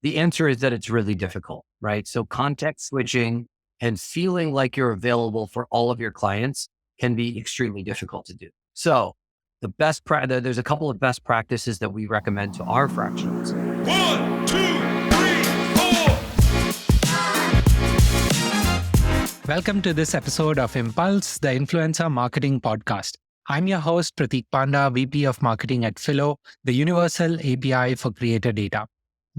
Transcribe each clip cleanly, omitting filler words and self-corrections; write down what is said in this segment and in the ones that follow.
The answer is that it's really difficult, right? So context switching and feeling like you're available for all of your clients can be extremely difficult to do. So there's a couple of best practices that we recommend to our fractionals. 1, 2, 3, 4. Welcome to this episode of Impulse, the Influencer Marketing Podcast. I'm your host, Prateek Panda, VP of Marketing at Phyllo, the universal API for creator data.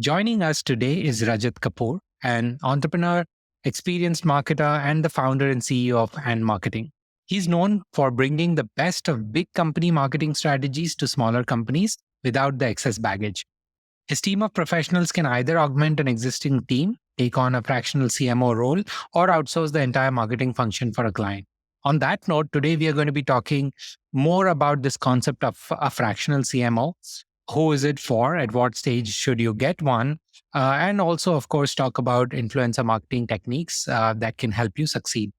Joining us today is Rajat Kapur, an entrepreneur, experienced marketer, and the founder and CEO of And Marketing. He's known for bringing the best of big company marketing strategies to smaller companies without the excess baggage. His team of professionals can either augment an existing team, take on a fractional CMO role, or outsource the entire marketing function for a client. On that note, today we are going to be talking more about this concept of a fractional CMO. Who is it for? At what stage should you get one? And also, of course, talk about influencer marketing techniques that can help you succeed.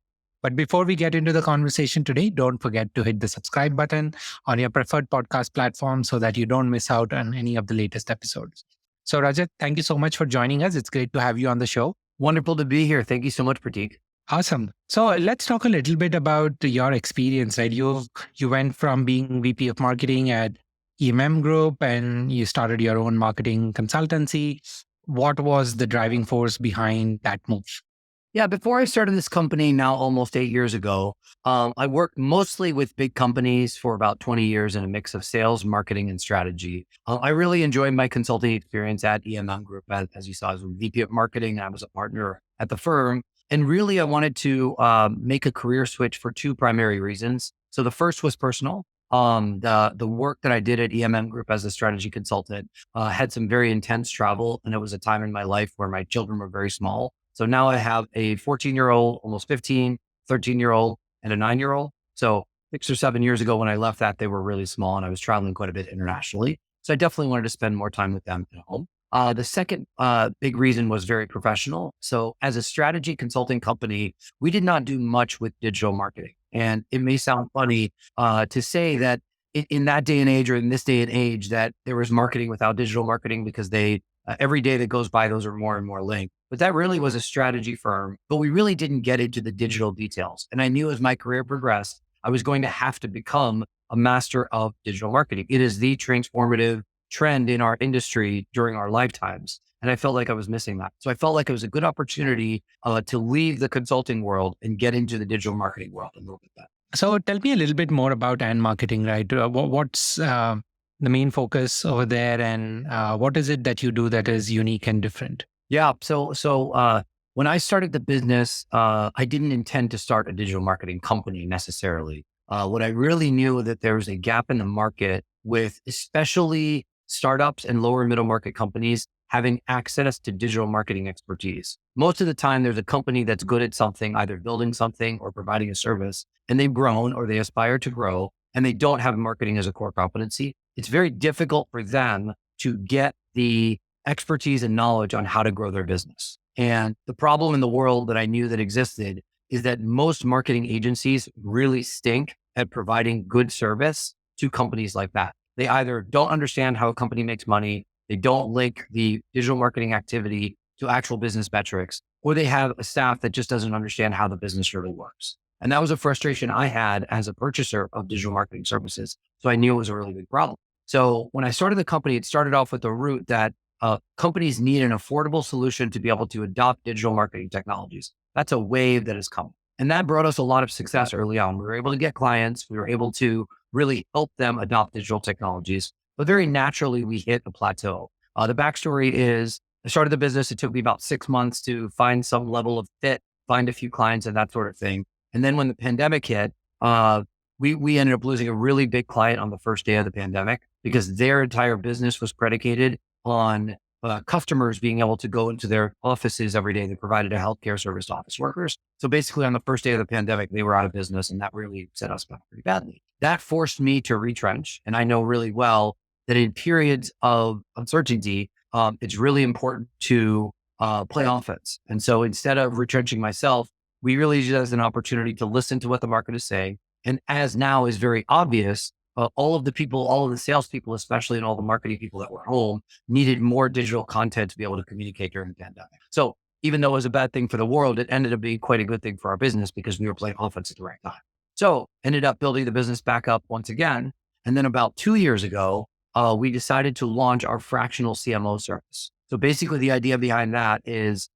But before we get into the conversation today, don't forget to hit the subscribe button on your preferred podcast platform so that you don't miss out on any of the latest episodes. So Rajat, thank you so much for joining us. It's great to have you on the show. Wonderful to be here. Thank you so much, Prateek. Awesome. So let's talk a little bit about your experience, right? You went from being VP of marketing at Group and you started your own marketing consultancy. What was the driving force behind that move? Yeah, before I started this company now almost 8 years ago, I worked mostly with big companies for about 20 years in a mix of sales, marketing, and strategy. I really enjoyed my consulting experience at Group. As you saw, I was a VP of marketing. I was a partner at the firm. And really, I wanted to make a career switch for two primary reasons. So the first was personal. The work that I did at Group as a strategy consultant had some very intense travel. And it was a time in my life where my children were very small. So now I have a 14-year-old, almost 15, 13-year-old, and a 9-year-old. So 6 or 7 years ago when I left that, they were really small and I was traveling quite a bit internationally. So I definitely wanted to spend more time with them at home. The second big reason was very professional. So as a strategy consulting company, we did not do much with digital marketing. And it may sound funny to say that in that day and age or in this day and age that there was marketing without digital marketing because every day that goes by, those are more and more linked. But that really was a strategy firm, but we really didn't get into the digital details. And I knew as my career progressed, I was going to have to become a master of digital marketing. It is the transformative trend in our industry during our lifetimes. And I felt like I was missing that. So I felt like it was a good opportunity to leave the consulting world and get into the digital marketing world and look at that. So tell me a little bit more about And Marketing, right? What's the main focus over there and what is it that you do that is unique and different? Yeah. So when I started the business, I didn't intend to start a digital marketing company necessarily. What I really knew that there was a gap in the market with especially startups and lower middle market companies having access to digital marketing expertise. Most of the time, there's a company that's good at something, either building something or providing a service, and they've grown or they aspire to grow, and they don't have marketing as a core competency. It's very difficult for them to get the expertise and knowledge on how to grow their business. And the problem in the world that I knew that existed is that most marketing agencies really stink at providing good service to companies like that. They either don't understand how a company makes money, they don't link the digital marketing activity to actual business metrics, or they have a staff that just doesn't understand how the business really works. And that was a frustration I had as a purchaser of digital marketing services. So I knew it was a really big problem. So when I started the company, it started off with the root that companies need an affordable solution to be able to adopt digital marketing technologies. That's a wave that has come. And that brought us a lot of success early on. We were able to get clients. We were able to really help them adopt digital technologies. But very naturally, we hit a plateau. The backstory is I started the business. It took me about 6 months to find some level of fit, find a few clients and that sort of thing. And then when the pandemic hit, we ended up losing a really big client on the first day of the pandemic because their entire business was predicated on customers being able to go into their offices every day. They provided a healthcare service to office workers. So basically on the first day of the pandemic, they were out of business and that really set us back pretty badly. That forced me to retrench. And I know really well that in periods of uncertainty, it's really important to play offense. And so instead of retrenching myself, we really used it as an opportunity to listen to what the market is saying. And as now is very obvious, all of the people, all of the salespeople, especially, and all the marketing people that were home needed more digital content to be able to communicate during the pandemic. So even though it was a bad thing for the world, it ended up being quite a good thing for our business because we were playing offense at the right time. So ended up building the business back up once again. And then about 2 years ago, we decided to launch our fractional CMO service. So basically the idea behind that is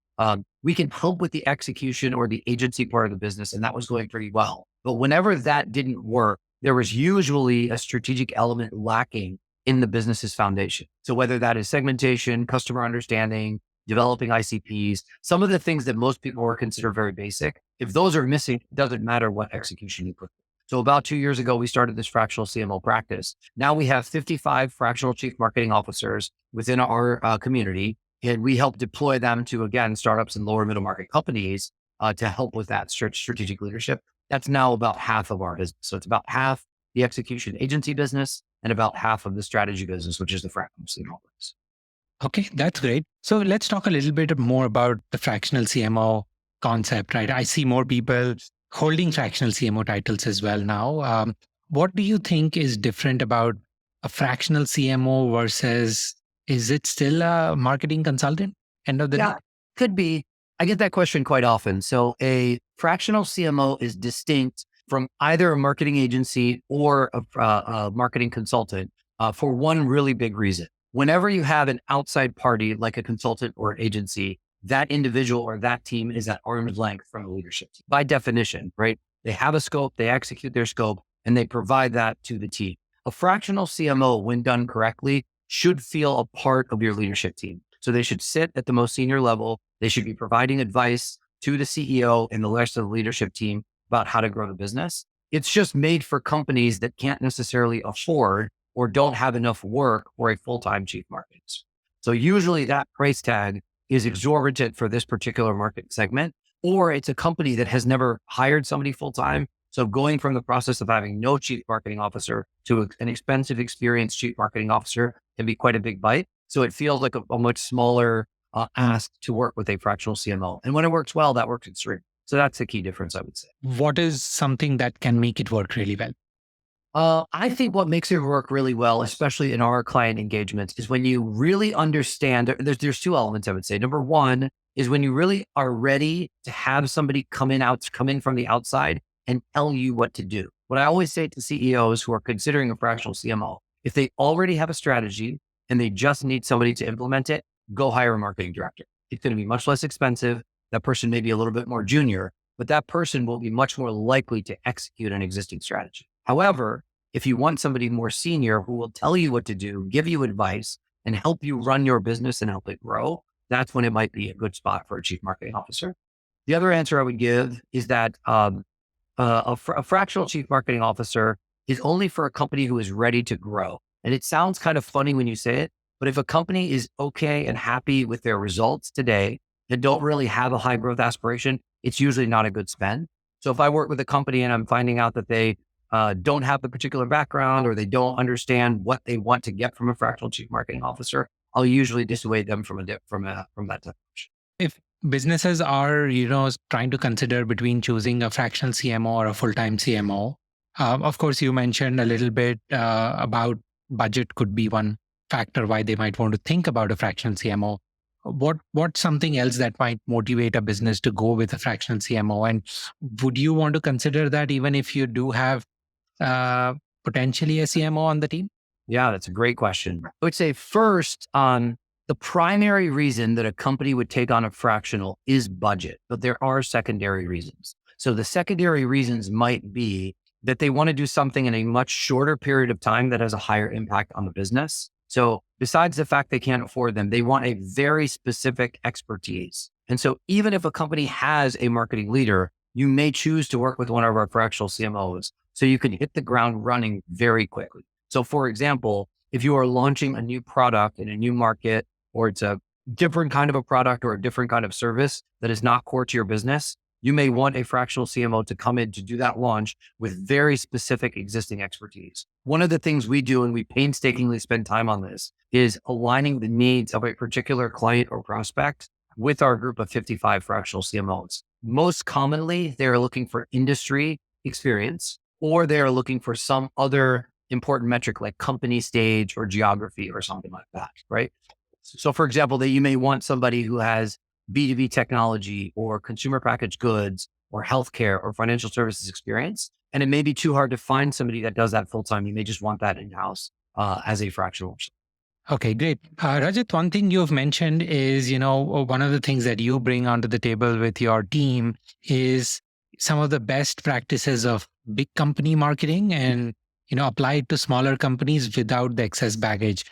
we can help with the execution or the agency part of the business. And that was going pretty well. But whenever that didn't work, there was usually a strategic element lacking in the business's foundation. So whether that is segmentation, customer understanding, developing ICPs, some of the things that most people would consider very basic, if those are missing, it doesn't matter what execution you put. So about 2 years ago, we started this fractional CMO practice. Now we have 55 fractional chief marketing officers within our community, and we help deploy them to, again, startups and lower middle market companies to help with that strategic leadership. That's now about half of our business. So it's about half the execution agency business and about half of the strategy business, which is the fractional CMO business. Okay, that's great. So let's talk a little bit more about the fractional CMO concept, right? I see more people holding fractional CMO titles as well now. What do you think is different about a fractional CMO versus, is it still a marketing consultant end of the day? Yeah, could be. I get that question quite often. So a fractional CMO is distinct from either a marketing agency or a marketing consultant for one really big reason. Whenever you have an outside party like a consultant or an agency, that individual or that team is at arm's length from the leadership team. By definition, right? They have a scope, they execute their scope, and they provide that to the team. A fractional CMO, when done correctly, should feel a part of your leadership team. So they should sit at the most senior level. They should be providing advice to the CEO and the rest of the leadership team about how to grow the business. It's just made for companies that can't necessarily afford or don't have enough work for a full-time chief marketing officer. So usually that price tag is exorbitant for this particular market segment, or it's a company that has never hired somebody full-time. So going from the process of having no chief marketing officer to an expensive, experienced chief marketing officer can be quite a big bite. So it feels like a much smaller ask to work with a fractional CMO. And when it works well, that works extremely. So that's the key difference, I would say. What is something that can make it work really well? I think what makes it work really well, especially in our client engagements, is when you really understand, there's two elements, I would say. Number one is when you really are ready to have somebody come in from the outside and tell you what to do. What I always say to CEOs who are considering a fractional CMO, if they already have a strategy and they just need somebody to implement it, go hire a marketing director. It's going to be much less expensive. That person may be a little bit more junior, but that person will be much more likely to execute an existing strategy. However, if you want somebody more senior who will tell you what to do, give you advice, and help you run your business and help it grow, that's when it might be a good spot for a chief marketing officer. The other answer I would give is that a fractional chief marketing officer is only for a company who is ready to grow. And it sounds kind of funny when you say it, but if a company is okay and happy with their results today and don't really have a high growth aspiration, it's usually not a good spend. So if I work with a company and I'm finding out that they don't have the particular background or they don't understand what they want to get from a fractional chief marketing officer, I'll usually dissuade them from that type of option. If businesses are, trying to consider between choosing a fractional CMO or a full-time CMO, of course, you mentioned a little bit about budget could be one factor why they might want to think about a fractional CMO. What's something else that might motivate a business to go with a fractional CMO? And would you want to consider that even if you do have potentially a CMO on the team? Yeah, that's a great question. I would say first, the primary reason that a company would take on a fractional is budget, but there are secondary reasons. So the secondary reasons might be that they want to do something in a much shorter period of time that has a higher impact on the business. So besides the fact they can't afford them, they want a very specific expertise. And so even if a company has a marketing leader, you may choose to work with one of our fractional CMOs so you can hit the ground running very quickly. So for example, if you are launching a new product in a new market, or it's a different kind of a product or a different kind of service that is not core to your business, you may want a fractional CMO to come in to do that launch with very specific existing expertise. One of the things we do, and we painstakingly spend time on this, is aligning the needs of a particular client or prospect with our group of 55 fractional CMOs. Most commonly, they're looking for industry experience, or they're looking for some other important metric like company stage or geography or something like that, right? So for example, that you may want somebody who has B2B technology or consumer packaged goods or healthcare or financial services experience. And it may be too hard to find somebody that does that full time. You may just want that in-house as a fractional. Okay, great. Rajat, one thing you've mentioned is, one of the things that you bring onto the table with your team is some of the best practices of big company marketing and, apply it to smaller companies without the excess baggage.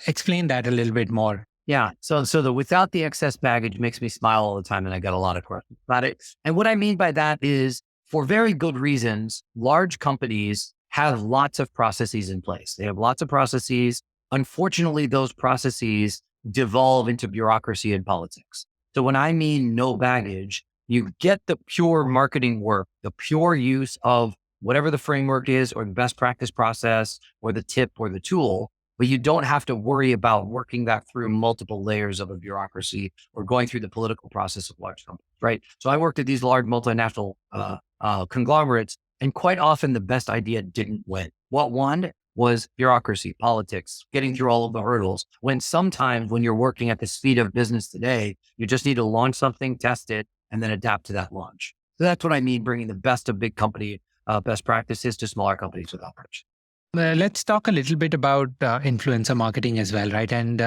Explain that a little bit more. Yeah. So the without the excess baggage makes me smile all the time. And I got a lot of questions about it. And what I mean by that is for very good reasons, large companies have lots of processes in place. They have lots of processes. Unfortunately, those processes devolve into bureaucracy and politics. So when I mean no baggage, you get the pure marketing work, the pure use of whatever the framework is or the best practice process or the tip or the tool, but you don't have to worry about working that through multiple layers of a bureaucracy or going through the political process of large companies, right? So I worked at these large multinational conglomerates, and quite often the best idea didn't win. What won was bureaucracy, politics, getting through all of the hurdles. When sometimes when you're working at the speed of business today, you just need to launch something, test it, and then adapt to that launch. So that's what I mean, bringing the best of big company best practices to smaller companies without friction. Let's talk a little bit about influencer marketing as well, right? And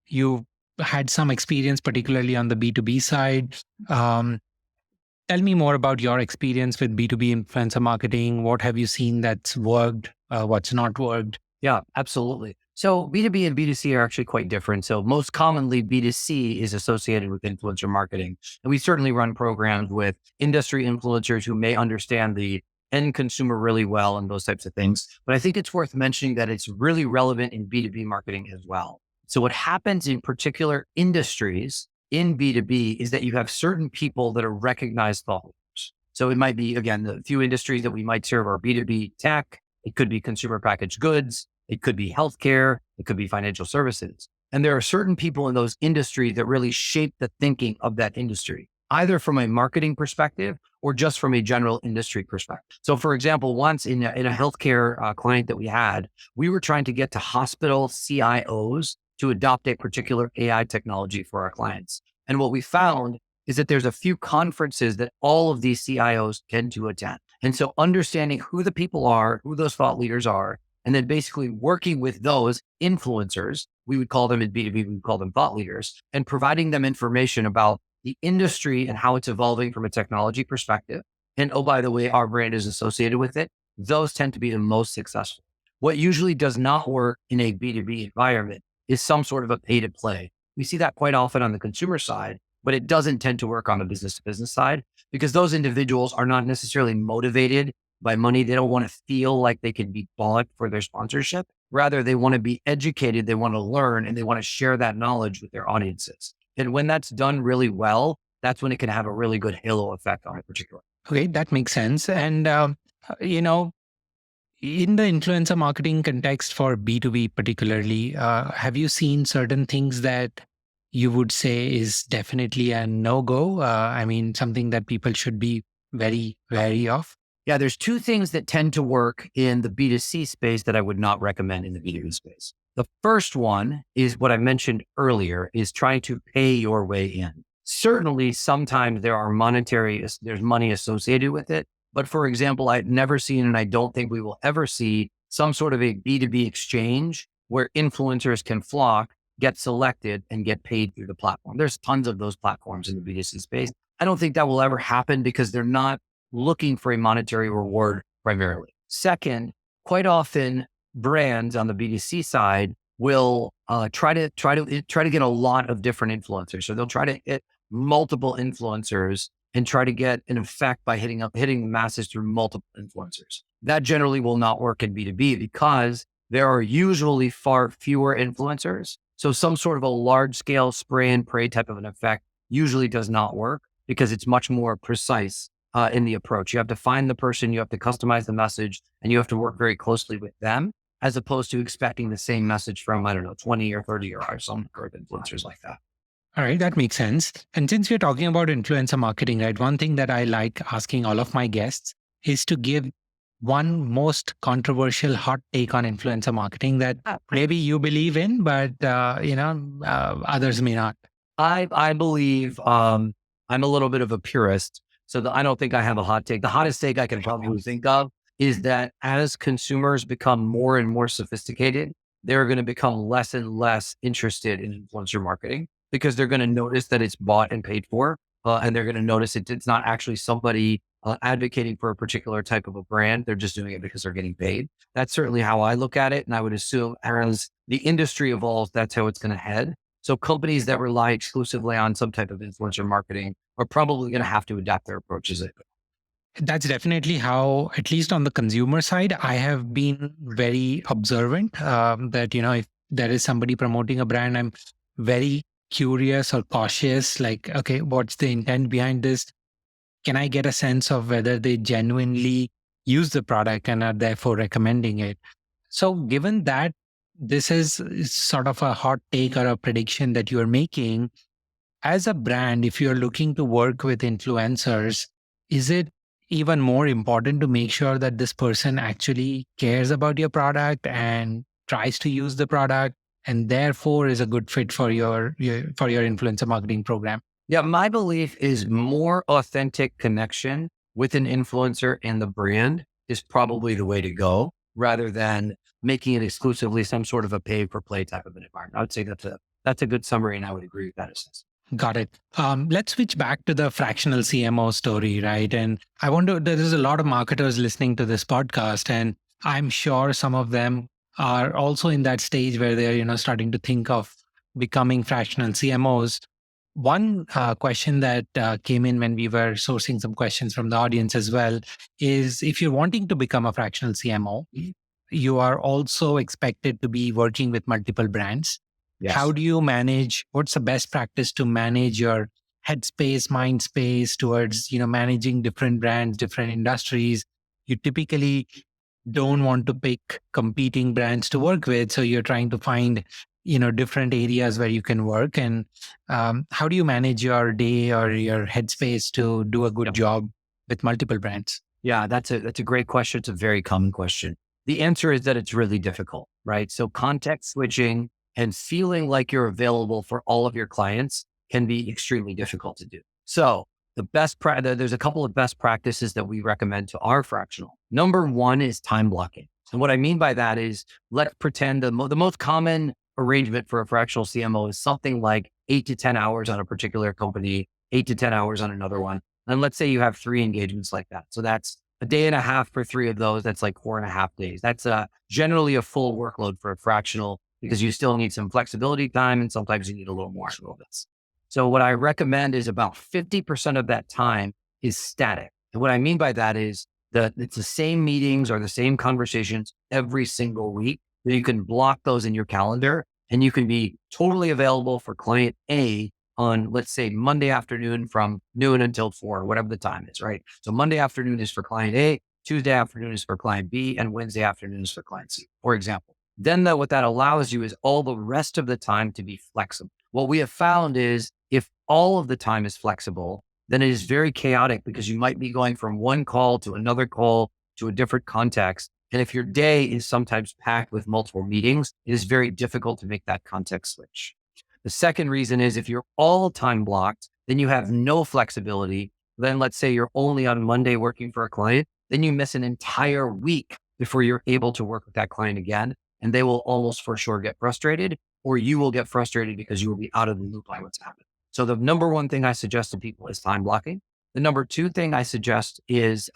you had some experience, particularly on the B2B side. Tell me more about your experience with B2B influencer marketing. What have you seen that's worked? What's not worked? Yeah, absolutely. So B2B and B2C are actually quite different. So most commonly B2C is associated with influencer marketing. And we certainly run programs with industry influencers who may understand the end consumer really well and those types of things. But I think it's worth mentioning that it's really relevant in B2B marketing as well. So what happens in particular industries in B2B is that you have certain people that are recognized thought leaders. So it might be, again, the few industries that we might serve are B2B tech. It could be consumer packaged goods. It could be healthcare. It could be financial services. And there are certain people in those industries that really shape the thinking of that industry, either from a marketing perspective or just from a general industry perspective. So for example, once in a healthcare client that we had, we were trying to get to hospital CIOs to adopt a particular AI technology for our clients. And what we found is that there's a few conferences that all of these CIOs tend to attend. And so understanding who the people are, who those thought leaders are, and then basically working with those influencers, we would call them in B2B, we would call them thought leaders, and providing them information about the industry and how it's evolving from a technology perspective. And oh, by the way, our brand is associated with it. Those tend to be the most successful. What usually does not work in a B2B environment is some sort of a pay to play. We see that quite often on the consumer side, but it doesn't tend to work on the business to business side because those individuals are not necessarily motivated by money. They don't want to feel like they can be bought for their sponsorship. Rather, they want to be educated, they want to learn, and they want to share that knowledge with their audiences. And when that's done really well, that's when it can have a really good halo effect on a particular. Okay, that makes sense. And, in the influencer marketing context for B2B particularly, have you seen certain things that you would say is definitely a no-go? I mean, something that people should be very wary of? Yeah, there's two things that tend to work in the B2C space that I would not recommend in the B2B space. The first one is what I mentioned earlier, is trying to pay your way in. Certainly, sometimes there's money associated with it. But for example, I've never seen, and I don't think we will ever see, some sort of a B2B exchange where influencers can flock, get selected, and get paid through the platform. There's tons of those platforms in the B2C space. I don't think that will ever happen because they're not looking for a monetary reward primarily. Second, quite often brands on the B2C side will try to get a lot of different influencers. So they'll try to hit multiple influencers and try to get an effect by hitting the masses through multiple influencers. That generally will not work in B2B because there are usually far fewer influencers. So some sort of a large scale spray and pray type of an effect usually does not work because it's much more precise in the approach. You have to find the person, you have to customize the message, and you have to work very closely with them as opposed to expecting the same message from, 20 or 30 or some current influencers like that. All right, that makes sense. And since we're talking about influencer marketing, right, one thing that I like asking all of my guests is to give one most controversial hot take on influencer marketing that maybe you believe in, but others may not? I believe I'm a little bit of a purist, so I don't think I have a hot take. The hottest take I can probably think of is that as consumers become more and more sophisticated, they're going to become less and less interested in influencer marketing because they're going to notice that it's bought and paid for, and they're going to notice it's not actually somebody advocating for a particular type of a brand. They're just doing it because they're getting paid. That's certainly how I look at it, and I would assume as the industry evolves, that's how it's going to head. So companies that rely exclusively on some type of influencer marketing are probably going to have to adapt their approaches. That's definitely how, at least on the consumer side, I have been very observant that, if there is somebody promoting a brand, I'm very curious or cautious, like, okay, what's the intent behind this? Can I get a sense of whether they genuinely use the product and are therefore recommending it? So, given that this is sort of a hot take or a prediction that you are making, as a brand, if you're looking to work with influencers, is it even more important to make sure that this person actually cares about your product and tries to use the product and therefore is a good fit for your influencer marketing program? Yeah, my belief is more authentic connection with an influencer and the brand is probably the way to go rather than making it exclusively some sort of a pay for play type of an environment. I would say that's a good summary and I would agree with that assessment. Got it. Let's switch back to the fractional CMO story, right? And I wonder, there is a lot of marketers listening to this podcast, and I'm sure some of them are also in that stage where they're, starting to think of becoming fractional CMOs. One question that came in when we were sourcing some questions from the audience as well is, if you're wanting to become a fractional CMO, you are also expected to be working with multiple brands. Yes. How do you manage? What's the best practice to manage your headspace, mind space towards, managing different brands, different industries? You typically don't want to pick competing brands to work with. So you're trying to find, different areas where you can work. And how do you manage your day or your headspace to do a good job with multiple brands? Yeah, that's a great question. It's a very common question. The answer is that it's really difficult, right? So context switching and feeling like you're available for all of your clients can be extremely difficult to do. So there's a couple of best practices that we recommend to our fractional. Number one is time blocking. And what I mean by that is, let's pretend the most common arrangement for a fractional CMO is something like 8 to 10 hours on a particular company, 8 to 10 hours on another one. And let's say you have 3 engagements like that. So that's a day and a half for 3 of those. That's like 4.5 days. That's generally a full workload for a fractional because you still need some flexibility time and sometimes you need a little more. So what I recommend is about 50% of that time is static. And what I mean by that is that it's the same meetings or the same conversations every single week. That you can block those in your calendar and you can be totally available for client A on, let's say, Monday afternoon from noon until 4, whatever the time is, right? So Monday afternoon is for client A, Tuesday afternoon is for client B, and Wednesday afternoon is for client C, for example. Then what that allows you is all the rest of the time to be flexible. What we have found is if all of the time is flexible, then it is very chaotic because you might be going from one call to another call to a different context. And if your day is sometimes packed with multiple meetings, it is very difficult to make that context switch. The second reason is if you're all time blocked, then you have no flexibility. Then let's say you're only on Monday working for a client, then you miss an entire week before you're able to work with that client again. And they will almost for sure get frustrated, or you will get frustrated because you will be out of the loop by what's happening. So the number one thing I suggest to people is time blocking. The number two thing I suggest is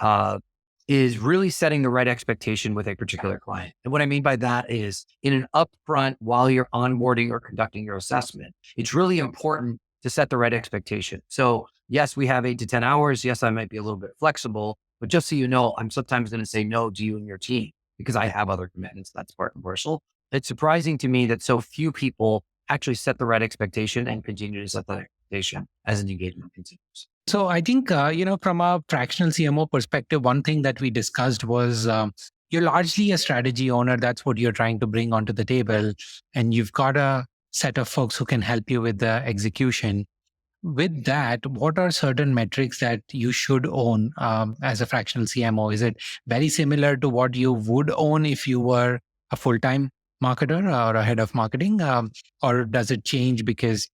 really setting the right expectation with a particular client. And what I mean by that is in an upfront, while you're onboarding or conducting your assessment, it's really important to set the right expectation. So yes, we have 8 to 10 hours. Yes, I might be a little bit flexible, but just so you know, I'm sometimes going to say no to you and your team because I have other commitments. That's part and parcel. It's surprising to me that so few people actually set the right expectation and continue to set that expectation as an engagement continues. So I think, from a fractional CMO perspective, one thing that we discussed was you're largely a strategy owner. That's what you're trying to bring onto the table. And you've got a set of folks who can help you with the execution. with that, what are certain metrics that you should own as a fractional CMO? Is it very similar to what you would own if you were a full-time marketer or a head of marketing? Or does it change because,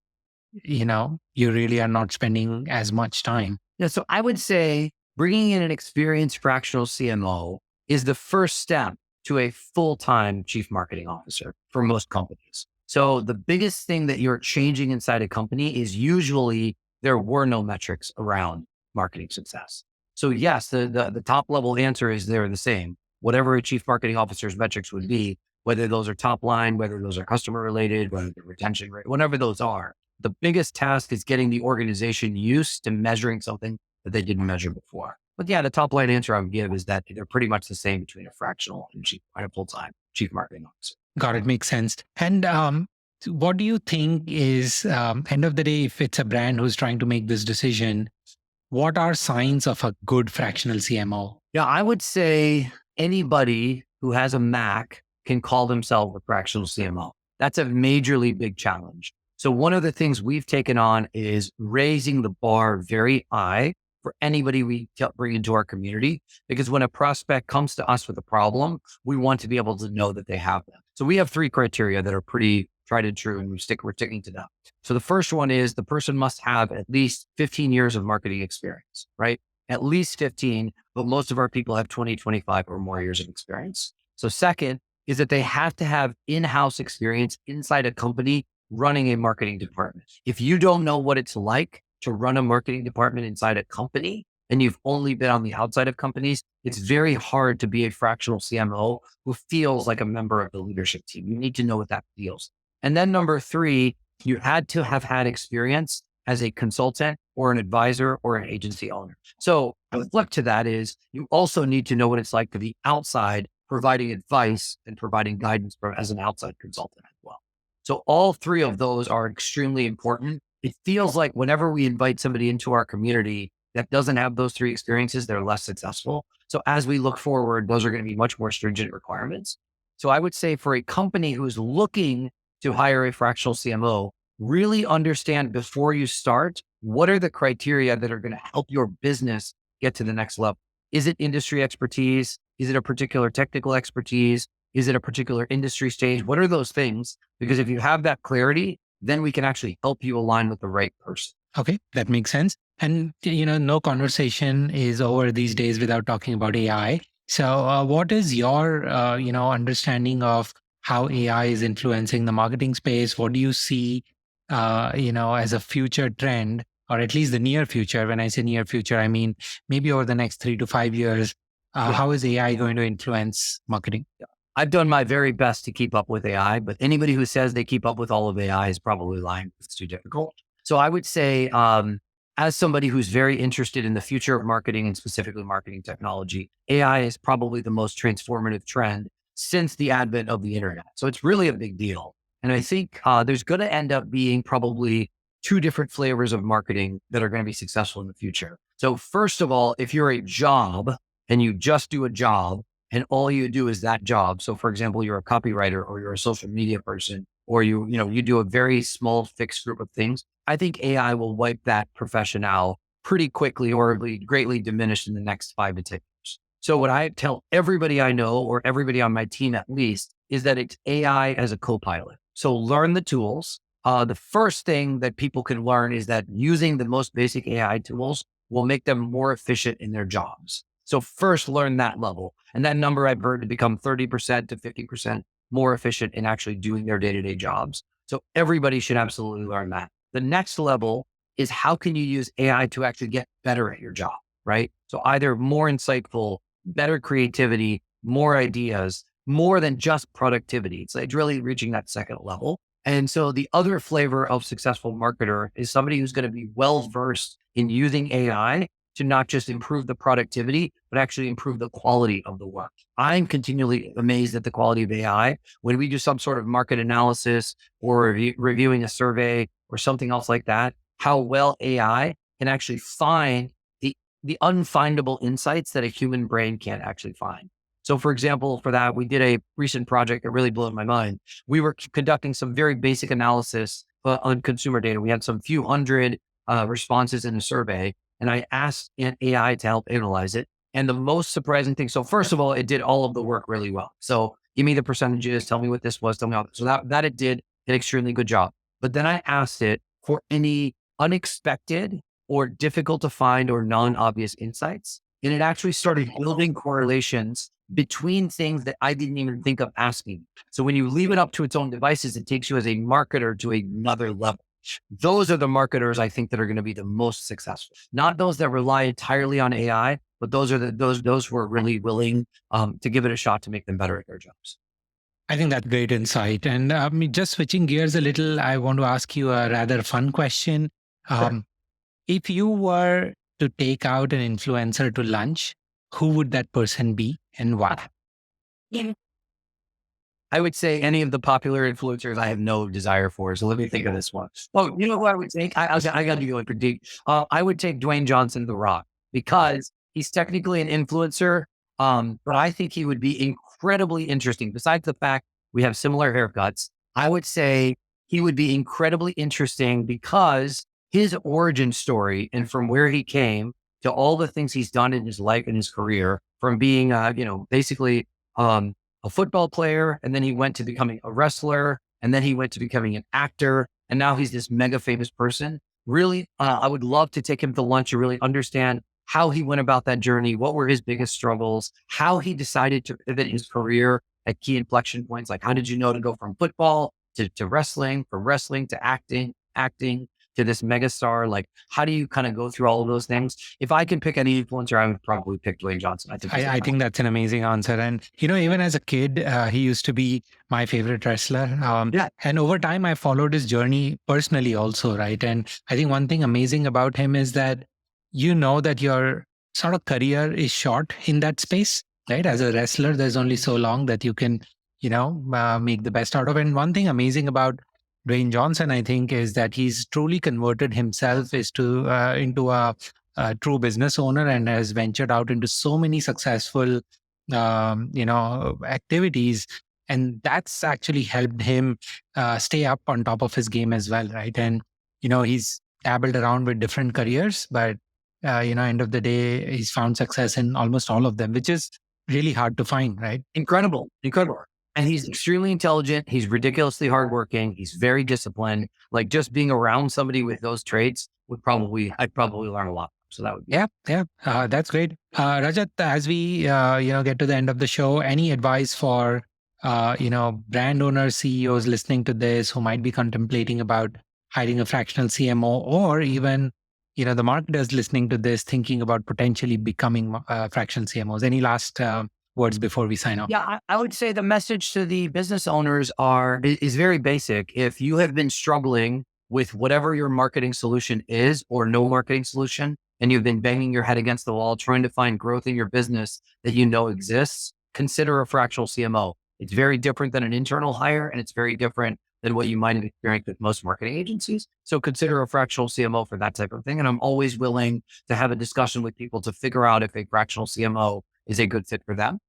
you really are not spending as much time? Yeah, so I would say bringing in an experienced fractional CMO is the first step to a full-time chief marketing officer for most companies. So the biggest thing that you're changing inside a company is usually there were no metrics around marketing success. So yes, the top level answer is they're the same. Whatever a chief marketing officer's metrics would be, whether those are top line, whether those are customer related, whether they're retention rate, whatever those are. The biggest task is getting the organization used to measuring something that they didn't measure before. But yeah, the top line answer I would give is that they're pretty much the same between a fractional and a full-time chief marketing officer. Got it. Makes sense. And what do you think is, end of the day, if it's a brand who's trying to make this decision, what are signs of a good fractional CMO? Yeah, I would say anybody who has a Mac can call themselves a fractional CMO. That's a majorly big challenge. So one of the things we've taken on is raising the bar very high for anybody we bring into our community, because when a prospect comes to us with a problem, we want to be able to know that they have them. So we have 3 criteria that are pretty tried and true, and we're sticking to them. So the first one is the person must have at least 15 years of marketing experience, right? At least 15, but most of our people have 20, 25 or more years of experience. So second is that they have to have in-house experience inside a company running a marketing department. If you don't know what it's like to run a marketing department inside a company, and you've only been on the outside of companies, it's very hard to be a fractional CMO who feels like a member of the leadership team. You need to know what that feels. And then number 3, you had to have had experience as a consultant or an advisor or an agency owner. So the flip to that is you also need to know what it's like to be outside providing advice and providing guidance as an outside consultant as well. So all 3 of those are extremely important. It feels like whenever we invite somebody into our community that doesn't have those 3 experiences, they're less successful. So as we look forward, those are going to be much more stringent requirements. So I would say for a company who is looking to hire a fractional CMO, really understand before you start, what are the criteria that are going to help your business get to the next level? Is it industry expertise? Is it a particular technical expertise? Is it a particular industry stage? What are those things? Because if you have that clarity, then we can actually help you align with the right person. Okay, that makes sense. And, no conversation is over these days without talking about AI. So what is your, understanding of how AI is influencing the marketing space? What do you see, as a future trend, or at least the near future? When I say near future, I mean maybe over the next 3 to 5 years. How is AI going to influence marketing? I've done my very best to keep up with AI, but anybody who says they keep up with all of AI is probably lying. It's too difficult. So I would say, as somebody who's very interested in the future of marketing and specifically marketing technology, AI is probably the most transformative trend since the advent of the internet. So it's really a big deal. And I think there's going to end up being probably 2 different flavors of marketing that are going to be successful in the future. So first of all, if you're a job and you just do a job and all you do is that job. So for example, you're a copywriter or you're a social media person, or you do a very small fixed group of things. I think AI will wipe that profession out pretty quickly or be greatly diminished in the next 5 to 10 years. So what I tell everybody I know, or everybody on my team at least, is that it's AI as a co-pilot. So learn the tools. The first thing that people can learn is that using the most basic AI tools will make them more efficient in their jobs. So first learn that level. And that number I've heard to become 30% to 50% more efficient in actually doing their day-to-day jobs. So everybody should absolutely learn that. The next level is how can you use AI to actually get better at your job, right? So either more insightful, better creativity, more ideas, more than just productivity. So it's really reaching that second level. And so the other flavor of successful marketer is somebody who's going to be well-versed in using AI to not just improve the productivity, but actually improve the quality of the work. I'm continually amazed at the quality of AI. When we do some sort of market analysis or reviewing a survey or something else like that, how well AI can actually find the unfindable insights that a human brain can't actually find. So for example, for that, we did a recent project that really blew my mind. We were conducting some very basic analysis on consumer data. We had some few hundred responses in a survey, and I asked an AI to help analyze it. And the most surprising thing, so first of all, it did all of the work really well. So give me the percentages, tell me what this was, tell me how. So that it did an extremely good job. But then I asked it for any unexpected or difficult to find or non-obvious insights. And it actually started building correlations between things that I didn't even think of asking. So when you leave it up to its own devices, it takes you as a marketer to another level. Those are the marketers I think that are going to be the most successful. Not those that rely entirely on AI, but those are those who are really willing to give it a shot to make them better at their jobs. I think that's great insight. And just switching gears a little, I want to ask you a rather fun question. Sure. If you were to take out an influencer to lunch, who would that person be and why? I would say any of the popular influencers I have no desire for. So let me think of this one. Oh, you know what I would take? I got to go into deep. I would take Dwayne Johnson, The Rock, because he's technically an influencer. But I think he would be incredibly interesting. Besides the fact we have similar haircuts, I would say he would be incredibly interesting because his origin story and from where he came to all the things he's done in his life and his career, from being, basically, a football player, and then he went to becoming a wrestler, and then he went to becoming an actor, and now he's this mega famous person. Really, I would love to take him to lunch and really understand how he went about that journey, what were his biggest struggles, how he decided to pivot his career at key inflection points. Like, how did you know to go from football to wrestling, from wrestling to acting to this megastar? Like, how do you kind of go through all of those things? If I can pick any influencer, I would probably pick Dwayne Johnson. I think that's an amazing answer. And, even as a kid, he used to be my favorite wrestler. Yeah. And over time, I followed his journey personally also, right? And I think one thing amazing about him is that that your sort of career is short in that space, right? As a wrestler, there's only so long that you can, make the best out of it. And one thing amazing about Dwayne Johnson, I think, is that he's truly converted himself into a true business owner and has ventured out into so many successful, activities. And that's actually helped him stay up on top of his game as well, right? And, he's dabbled around with different careers, but, end of the day, he's found success in almost all of them, which is really hard to find, right? Incredible. And he's extremely intelligent. He's ridiculously hardworking. He's very disciplined. Like, just being around somebody with those traits I'd probably learn a lot. So that would be. Yeah. That's great. Rajat, as we, get to the end of the show, any advice for, brand owners, CEOs listening to this who might be contemplating about hiring a fractional CMO, or even, the marketers listening to this thinking about potentially becoming fractional CMOs? Any last words before we sign off? Yeah, I would say the message to the business owners is very basic. If you have been struggling with whatever your marketing solution is or no marketing solution, and you've been banging your head against the wall trying to find growth in your business that exists, consider a fractional CMO. It's very different than an internal hire, and it's very different than what you might have experienced with most marketing agencies. So consider a fractional CMO for that type of thing. And I'm always willing to have a discussion with people to figure out if a fractional CMO is a good fit for them.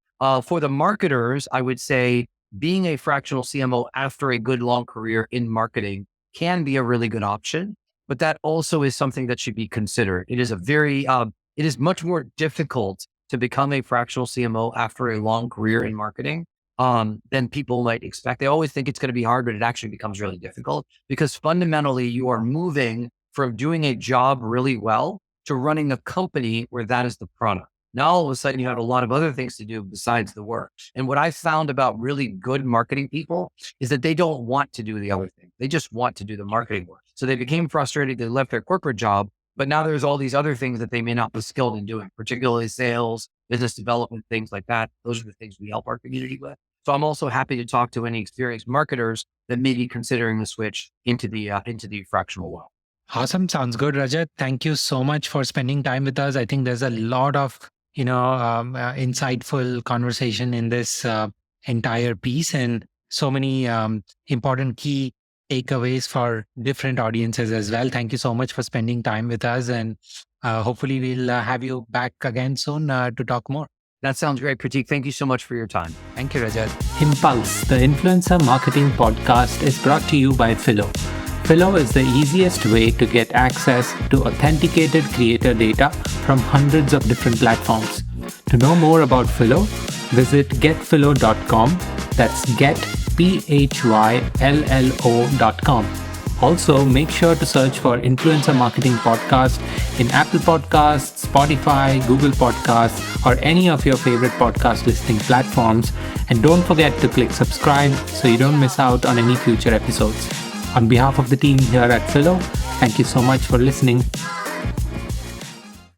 For the marketers, I would say being a fractional CMO after a good long career in marketing can be a really good option, but that also is something that should be considered. It is it is much more difficult to become a fractional CMO after a long career in marketing than people might expect. They always think it's going to be hard, but it actually becomes really difficult because fundamentally you are moving from doing a job really well to running a company where that is the product. Now, all of a sudden, you have a lot of other things to do besides the work. And what I found about really good marketing people is that they don't want to do the other thing. They just want to do the marketing work. So they became frustrated. They left their corporate job, but now there's all these other things that they may not be skilled in doing, particularly sales, business development, things like that. Those are the things we help our community with. So I'm also happy to talk to any experienced marketers that may be considering the switch into the fractional world. Awesome. Sounds good, Rajat. Thank you so much for spending time with us. I think there's a lot of insightful conversation in this entire piece, and so many important key takeaways for different audiences as well. Thank you so much for spending time with us, and hopefully we'll have you back again soon to talk more. That sounds great, Prateek. Thank you so much for your time. Thank you, Rajat. Impulse, the influencer marketing podcast, is brought to you by Phyllo. Phyllo is the easiest way to get access to authenticated creator data from hundreds of different platforms. To know more about Phyllo, visit getphyllo.com. That's getphylo.com. Also, make sure to search for Influencer Marketing Podcast in Apple Podcasts, Spotify, Google Podcasts, or any of your favorite podcast listening platforms. And don't forget to click subscribe so you don't miss out on any future episodes. On behalf of the team here at Phyllo, thank you so much for listening.